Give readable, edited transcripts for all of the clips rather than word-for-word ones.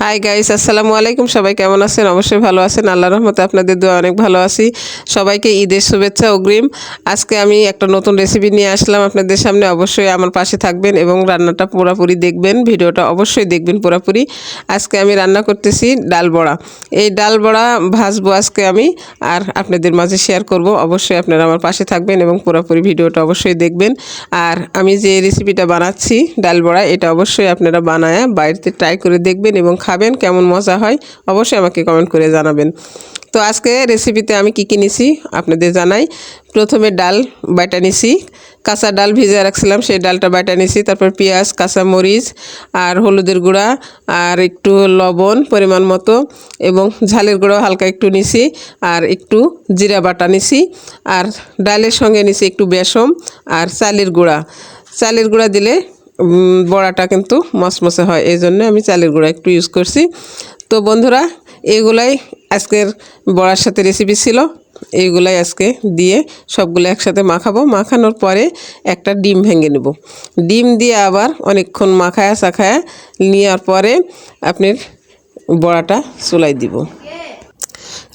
Hi guys, আসসালামু আলাইকুম। সবাই কেমন আছেন? অবশ্যই ভালো আছেন। আল্লাহর রহমতে আপনাদের দোয়া অনেক ভালো আছি। সবাইকে ঈদের শুভেচ্ছা অগ্রিম। আজকে আমি একটা নতুন রেসিপি নিয়ে আসলাম আপনাদের সামনে। অবশ্যই আমার পাশে থাকবেন এবং রান্নাটা পুরোপুরি দেখবেন। ভিডিওটা অবশ্যই দেখবেন পুরোপুরি। আজকে আমি রান্না করতেছি ডাল বড়া। এই ডাল বড়া ভাজবো আজকে আমি, আর আপনাদের মাঝে শেয়ার করব। অবশ্যই আপনারা আমার পাশে থাকবেন এবং পুরোপুরি ভিডিওটা অবশ্যই দেখবেন। আর আমি যে রেসিপিটা বানাচ্ছি ডাল বড়া, এটা অবশ্যই আপনারা বানায় বাড়িতে ট্রাই করে দেখবেন এবং খাবেন। কেমন মজা হয় অবশ্যই আমাকে কমেন্ট করে জানাবেন। তো আজকে রেসিপিতে আমি কী কী নিছি আপনাদের জানাই। প্রথমে ডাল বাটা নিছি, কাঁচা ডাল ভিজিয়ে রাখছিলাম, সেই ডালটা বাটা নিছি। তারপর পেঁয়াজ, কাঁচা মরিচ আর হলুদের গুঁড়া আর একটু লবণ পরিমাণ মতো এবং ঝালের গুঁড়ো হালকা একটু নিছি, আর একটু জিরা বাটা নিছি, আর ডালের সঙ্গে নিছি একটু বেসন আর চালের গুঁড়া দিলে বড়াটা কিন্তু মচমচে হয়, এই জন্য আমি চালের গুঁড়া একটু ইউজ করছি। তো বন্ধুরা, এইগুলাই আজকের বড়ার সাথে রেসিপি ছিল। এইগুলাই আজকে দিয়ে সবগুলো একসাথে মাখাবো। মাখানোর পরে একটা ডিম ভেঙে নেব। ডিম দিয়ে আবার অনেকক্ষণ মাখায়া চাখায়া নেওয়ার পরে আপনার বড়াটা চুলাই দিব।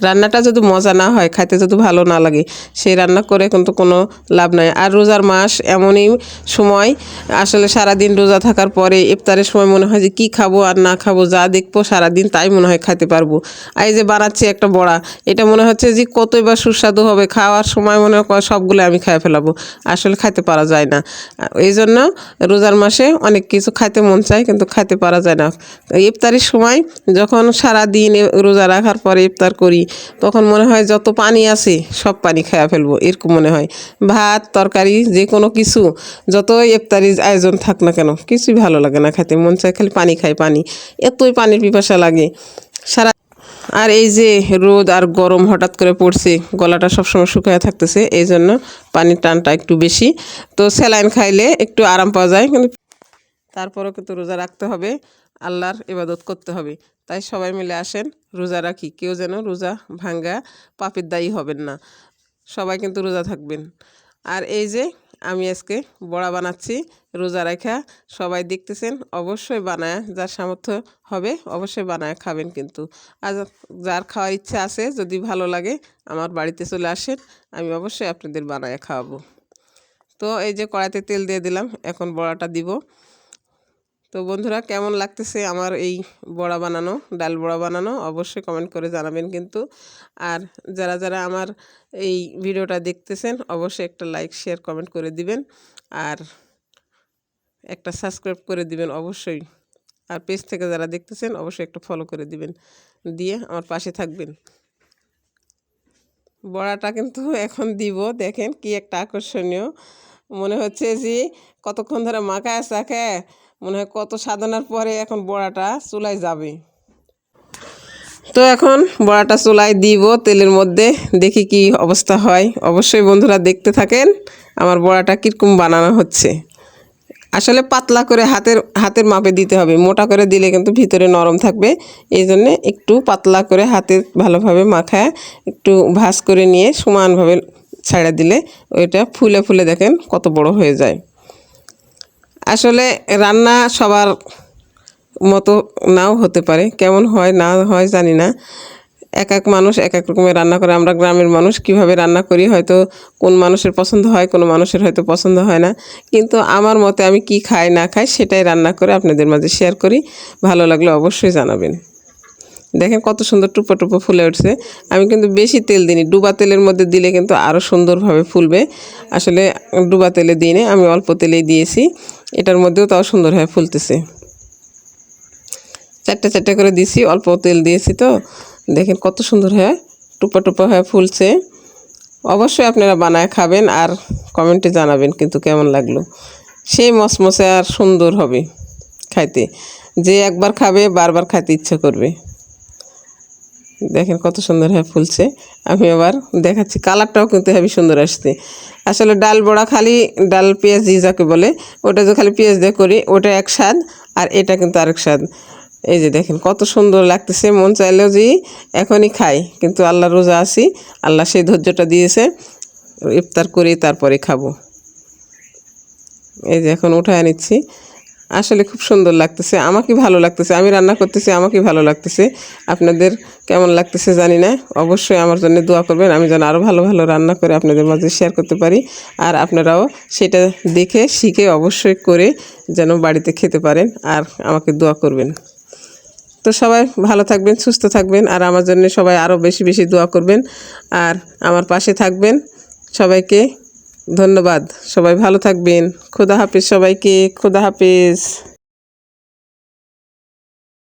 রান্নাটা যদি মজা না হয়, খাইতে যদি ভালো না লাগে, সেই রান্না করে কিন্তু কোনো লাভ নাই। আর রোজার মাস এমনই সময়, আসলে সারাদিন রোজা থাকার পরে ইফতারের সময় মনে হয় যে কী খাবো আর না খাবো, যা দেখবো সারাদিন তাই মনে হয় খাইতে পারবো। আর এই যে বানাচ্ছি একটা বড়া, এটা মনে হচ্ছে যে কতই বা সুস্বাদু হবে, খাওয়ার সময় মনে হয় সবগুলো আমি খাই ফেলাবো, আসলে খাইতে পারা যায় না। এই জন্য রোজার মাসে অনেক কিছু খাইতে মন চায় কিন্তু খাইতে পারা যায় না। ইফতারের সময় যখন সারাদিন রোজা রাখার পরে ইফতার করি, তখন মনে হয় যত পানি আছে সব পানি খেয়ে ফেলবো, এরকম মনে হয়। ভাত তরকারি যে কোনো কিছু, যত ইফতারির আয়োজন থাক না কেন, কিছুই ভালো লাগে না খেতে, মন চায় খালি পানি খাই, পানি, এতই পানির পিপাসা লাগে সারা। আর এই যে রোদ আর গরম হঠাৎ করে পড়ছে, গলাটা সবসময় শুকিয়ে থাকতেছে, এই জন্য পানির টানটা একটু বেশি। তো স্যালাইন খাইলে একটু আরাম পাওয়া যায়, কিন্তু তারপরেও কিন্তু রোজা রাখতে হবে, আল্লাহর ইবাদত করতে হবে। তাই সবাই মিলে আসেন রোজা রাখি, কেউ যেন রোজা ভাঙ্গা পাপের দায়ী হবেন না, সবাই কিন্তু রোজা থাকবেন। আর এই যে আমি আজকে বড়া বানাচ্ছি রোজা রাখা, সবাই দেখতেছেন, অবশ্যই বানায়, যার সামর্থ্য হবে অবশ্যই বানায় খাবেন কিন্তু। আর যার খাওয়ার ইচ্ছা আছে, যদি ভালো লাগে আমার বাড়িতে চলে আসেন, আমি অবশ্যই আপনাদের বানায় খাওয়াবো। তো এই যে কড়াইতে তেল দিয়ে দিলাম, এখন বড়াটা দিব। তো বন্ধুরা, কেমন লাগতেছে আমার এই বড়া বানানো, ডাল বড়া বানানো, অবশ্যই কমেন্ট করে জানাবেন কিন্তু। আর যারা যারা আমার এই ভিডিওটা দেখতেছেন, অবশ্যই একটা লাইক শেয়ার কমেন্ট করে দিবেন, আর একটা সাবস্ক্রাইব করে দিবেন অবশ্যই। আর পেজ থেকে যারা দেখতেছেন অবশ্যই একটা ফলো করে দিবেন, দিয়ে আমার পাশে থাকবেন। বড়াটা কিন্তু এখন দিব, দেখেন কি একটা আকর্ষণীয়, মনে হচ্ছে যে কতক্ষণ ধরে মাখায় চাখায়, মনে হয় কত সাধনার পরে এখন বড়াটা চুলায় যাবে। তো এখন বড়াটা চুলায় দিব তেলের মধ্যে, দেখি কি অবস্থা হয়। অবশ্যই বন্ধুরা দেখতে থাকেন আমার বড়াটা কীরকম বানানো হচ্ছে। আসলে পাতলা করে হাতের মাপে দিতে হবে, মোটা করে দিলে কিন্তু ভিতরে নরম থাকবে, এই জন্যে একটু পাতলা করে হাতে ভালোভাবে মাখায় একটু ভাঁজ করে নিয়ে সমানভাবে ছাড়া দিলে ওইটা ফুলে ফুলে দেখেন কত বড় হয়ে যায়। আসলে রান্না সবার মতো নাও হতে পারে, কেমন হয় না হয় জানি না, এক এক মানুষ এক এক রকমের রান্না করে। আমরা গ্রামের মানুষ কিভাবে রান্না করি, হয়তো কোন মানুষের পছন্দ হয়, কোনো মানুষের হয়তো পছন্দ হয় না, কিন্তু আমার মতে আমি কি খাই না খাই সেটাই রান্না করে আপনাদের মাঝে শেয়ার করি। ভালো লাগলে অবশ্যই জানাবেন। দেখেন কত সুন্দর টুপো টুপো ফুলে উঠছে। আমি কিন্তু বেশি তেল দিইনি, ডুবা তেলের মধ্যে দিলে কিন্তু আরও সুন্দরভাবে ফুলবে। আসলে ডুবা তেলে দিইনি, আমি অল্প তেলেই দিয়েছি, এটার মধ্যেও তাও সুন্দরভাবে ফুলতেছে। চারটে চারটে করে দিয়েছি, অল্প তেল দিয়েছি, তো দেখেন কত সুন্দর হয়ে টুপা টুপা হয়ে ফুলছে। অবশ্যই আপনারা বানায় খাবেন আর কমেন্টে জানাবেন কিন্তু কেমন লাগলো। সেই মচমচে আর সুন্দর হবে খাইতে, যে একবার খাবে বারবার খাইতে ইচ্ছা করবে। দেখেন কত সুন্দর হয়ে ফুলছে। আমি আবার দেখাচ্ছি, কালারটাও কিন্তু হেবি সুন্দর আসছে। আসলে ডাল বড়া খালি ডাল পেঁয়াজ দিয়ে যাকে বলে, ওটা যে খালি পেঁয়াজ দিয়ে করি ওটা এক স্বাদ, আর এটা কিন্তু আরেক স্বাদ। এই যে দেখেন কত সুন্দর লাগতেছে, মন চাইলেও যে এখনই খাই, কিন্তু আল্লাহ রোজা আছি, আল্লাহ সেই ধৈর্যটা দিয়েছে, ইফতার করি তারপরে খাবো। এই যে এখন উঠায় নিচ্ছি, আসলে খুব সুন্দর লাগতেছে, আমাকে ভালো লাগতেছে, আমি রান্না করতেছি আমাকে ভালো লাগতেছে। আপনাদের কেমন লাগতেছে জানি না, অবশ্যই আমার জন্য দোয়া করবেন, আমি যেন আরও ভালো ভালো রান্না করে আপনাদের মাঝে শেয়ার করতে পারি। আর আপনারাও সেটা দেখে শিখে অবশ্যই করে যেন বাড়িতে খেতে পারেন আর আমাকে দোয়া করবেন। তো সবাই ভালো থাকবেন, সুস্থ থাকবেন, আর আমার জন্য সবাই আরও বেশি বেশি দোয়া করবেন আর আমার পাশে থাকবেন। সবাইকে ধন্যবাদ, সবাই ভালো থাকবেন। খোদা হাফেজ সবাইকে, খোদা হাফেজ।